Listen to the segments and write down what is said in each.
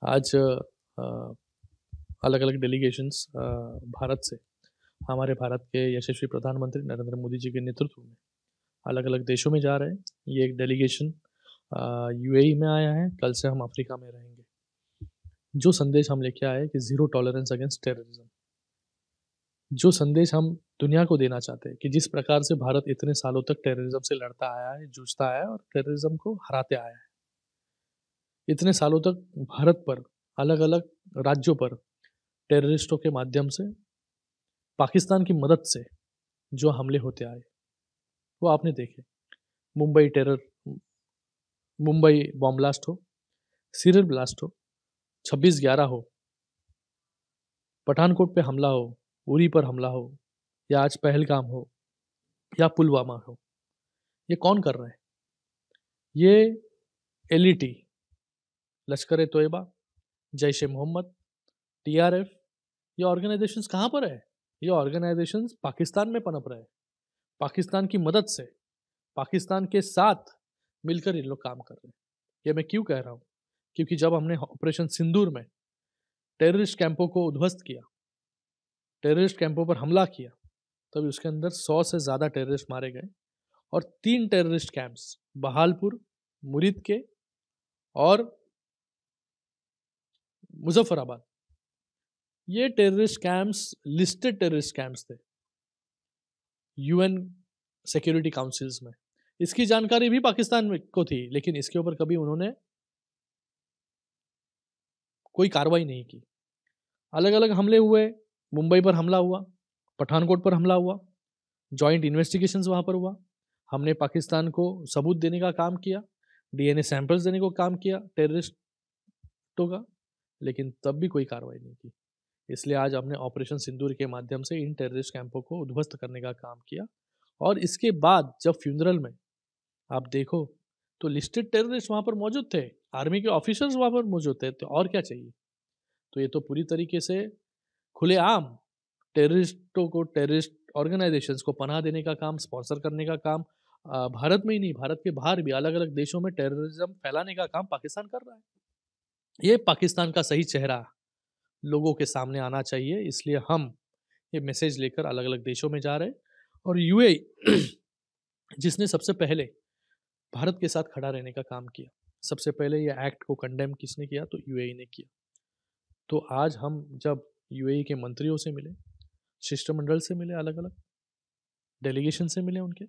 आज अलग अलग डेलीगेशंस भारत से हमारे भारत के यशस्वी प्रधानमंत्री नरेंद्र मोदी जी के नेतृत्व में अलग अलग देशों में जा रहे हैं। ये एक डेलीगेशन यूएई में आया है। कल से हम अफ्रीका में रहेंगे। जो संदेश हम लेके आए कि ज़ीरो टॉलरेंस अगेंस्ट टेररिज्म, जो संदेश हम दुनिया को देना चाहते हैं कि जिस प्रकार से भारत इतने सालों तक टेररिज्म से लड़ता आया है, जूझता आया है और टेररिज्म को हराते आया है। इतने सालों तक भारत पर अलग अलग राज्यों पर टेररिस्टों के माध्यम से पाकिस्तान की मदद से जो हमले होते आए वो आपने देखे। Mumbai terror Mumbai bomb blast हो, सीरियल ब्लास्ट हो, 26/11 हो, पठानकोट पे हमला हो, उरी पर हमला हो, या आज पहलगाम हो या पुलवामा हो, ये कौन कर रहा है? ये एलईटी, लश्कर ए तोयबा, जैश ए मोहम्मद, टीआरएफ, ये ऑर्गेनाइजेशंस कहाँ पर है? ये ऑर्गेनाइजेशंस पाकिस्तान में पनप रहे हैं। पाकिस्तान की मदद से, पाकिस्तान के साथ मिलकर ये लोग काम कर रहे हैं। ये मैं क्यों कह रहा हूँ? क्योंकि जब हमने ऑपरेशन सिंदूर में टेररिस्ट कैंपों को उद्ध्वस्त किया, टेररिस्ट कैंपों पर हमला किया, तब उसके अंदर 100 से ज़्यादा टेररिस्ट मारे गए और 3 टेररिस्ट कैंप्स बहालपुर, मुरीद के और मुजफ्फराबाद, ये terrorist camps listed terrorist camps थे यूएन सिक्योरिटी काउंसिल्स में। इसकी जानकारी भी पाकिस्तान में को थी, लेकिन इसके ऊपर कभी उन्होंने कोई कार्रवाई नहीं की। अलग अलग हमले हुए, मुंबई पर हमला हुआ, पठानकोट पर हमला हुआ, जॉइंट इन्वेस्टिगेशंस वहाँ पर हुआ। हमने पाकिस्तान को सबूत देने का काम किया, डीएनए सैंपल्स देने को काम किया टेररिस्टों का, लेकिन तब भी कोई कार्रवाई नहीं की। इसलिए आज हमने ऑपरेशन सिंदूर के माध्यम से इन टेररिस्ट कैंपों को उद्ध्वस्त करने का काम किया। और इसके बाद जब फ्यूनरल में आप देखो तो लिस्टेड टेररिस्ट वहाँ पर मौजूद थे, आर्मी के ऑफिसर्स वहाँ पर मौजूद थे, तो और क्या चाहिए? तो ये तो पूरी तरीके से खुलेआम टेररिस्टों को, टेररिस्ट ऑर्गेनाइजेशंस को पनाह देने का काम, स्पॉन्सर करने का काम भारत में ही नहीं, भारत के बाहर भी अलग अलग देशों में टेररिज्म फैलाने का काम पाकिस्तान कर रहा है। ये पाकिस्तान का सही चेहरा लोगों के सामने आना चाहिए, इसलिए हम ये मैसेज लेकर अलग अलग देशों में जा रहे हैं। और यूएई जिसने सबसे पहले भारत के साथ खड़ा रहने का काम किया, सबसे पहले ये एक्ट को कंडेम किसने किया? तो यूएई ने किया। तो आज हम जब यूएई के मंत्रियों से मिले, शिष्टमंडल से मिले, अलग अलग डेलीगेशन से मिले उनके,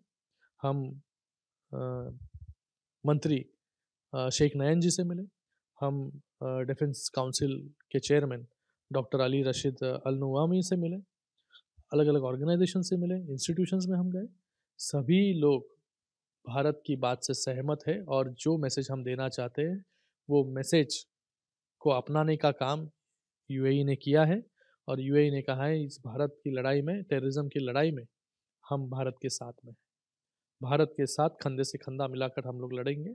हम अ, मंत्री शेख नयन जी से मिले, हम डिफेंस काउंसिल के चेयरमैन डॉक्टर अली रशीद अल नुआमी से मिले, अलग अलग ऑर्गेनाइजेशन से मिले, इंस्टीट्यूशंस में हम गए। सभी लोग भारत की बात से सहमत है और जो मैसेज हम देना चाहते हैं वो मैसेज को अपनाने का काम यूएई ने किया है। और यूएई ने कहा है इस भारत की लड़ाई में, टेररिज्म की लड़ाई में हम भारत के साथ में, भारत के साथ कंधे से कंधा मिलाकर हम लोग लड़ेंगे।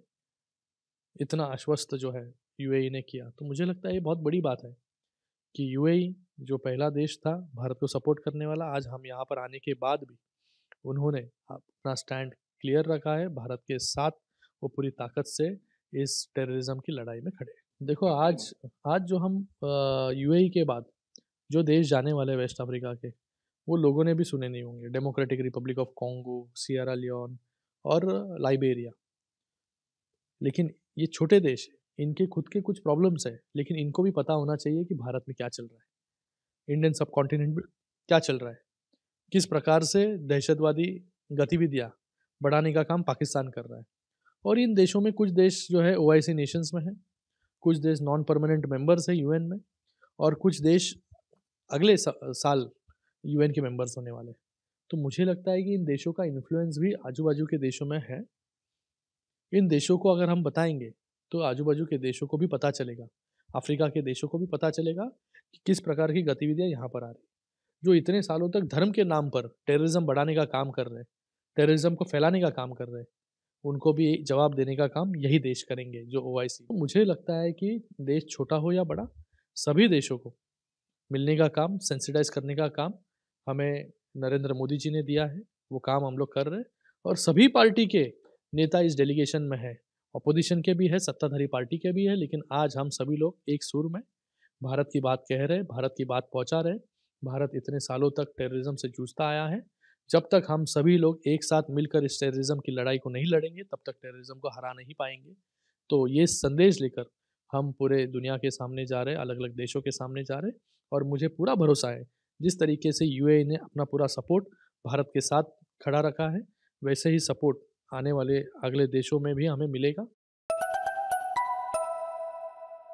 इतना आश्वस्त जो है यूएई ने किया, तो मुझे लगता है ये बहुत बड़ी बात है कि यूएई जो पहला देश था भारत को सपोर्ट करने वाला, आज हम यहाँ पर आने के बाद भी उन्होंने अपना स्टैंड क्लियर रखा है, भारत के साथ वो पूरी ताकत से इस टेररिज्म की लड़ाई में खड़े हैं। देखो आज आज जो हम यूएई के बाद जो देश जाने वाले हैं वेस्ट अफ्रीका के, वो लोगों ने भी सुने नहीं होंगे। Democratic Republic of Congo, Sierra Leone और लाइबेरिया। लेकिन ये छोटे देश हैं, इनके खुद के कुछ प्रॉब्लम्स हैं, लेकिन इनको भी पता होना चाहिए कि भारत में क्या चल रहा है, इंडियन सब कॉन्टिनेंट में क्या चल रहा है, किस प्रकार से दहशतवादी गतिविधियाँ बढ़ाने का काम पाकिस्तान कर रहा है। और इन देशों में कुछ देश जो है ओआईसी नेशंस में है, कुछ देश नॉन परमानेंट मेंबर्स है यूएन में, और कुछ देश अगले साल यूएन के मेंबर्स होने वाले हैं। तो मुझे लगता है कि इन देशों का इन्फ्लुएंस भी आजू बाजू के देशों में है। इन देशों को अगर हम बताएंगे तो आजू बाजू के देशों को भी पता चलेगा, अफ्रीका के देशों को भी पता चलेगा कि किस प्रकार की गतिविधियां यहाँ पर आ रही, जो इतने सालों तक धर्म के नाम पर टेररिज्म बढ़ाने का काम कर रहे हैं, टेररिज्म को फैलाने का काम कर रहे हैं, उनको भी जवाब देने का काम यही देश करेंगे जो ओआईसी। तो मुझे लगता है कि देश छोटा हो या बड़ा, सभी देशों को मिलने का काम, सेंसिटाइज करने का काम हमें नरेंद्र मोदी जी ने दिया है, वो काम हम लोग कर रहे हैं। और सभी पार्टी के नेता इस डेलीगेशन में है, अपोजिशन के भी है, सत्ताधारी पार्टी के भी है, लेकिन आज हम सभी लोग एक सुर में भारत की बात कह रहे हैं, भारत की बात पहुंचा रहे हैं। भारत इतने सालों तक टेररिज्म से जूझता आया है। जब तक हम सभी लोग एक साथ मिलकर इस टेररिज्म की लड़ाई को नहीं लड़ेंगे, तब तक टेररिज्म को हरा नहीं पाएंगे। तो ये संदेश लेकर हम पूरे दुनिया के सामने जा रहे हैं, अलग अलग देशों के सामने जा रहे हैं। और मुझे पूरा भरोसा है, जिस तरीके से यूएई ने अपना पूरा सपोर्ट भारत के साथ खड़ा रखा है, वैसे ही सपोर्ट आने वाले अगले देशों में भी हमें मिलेगा।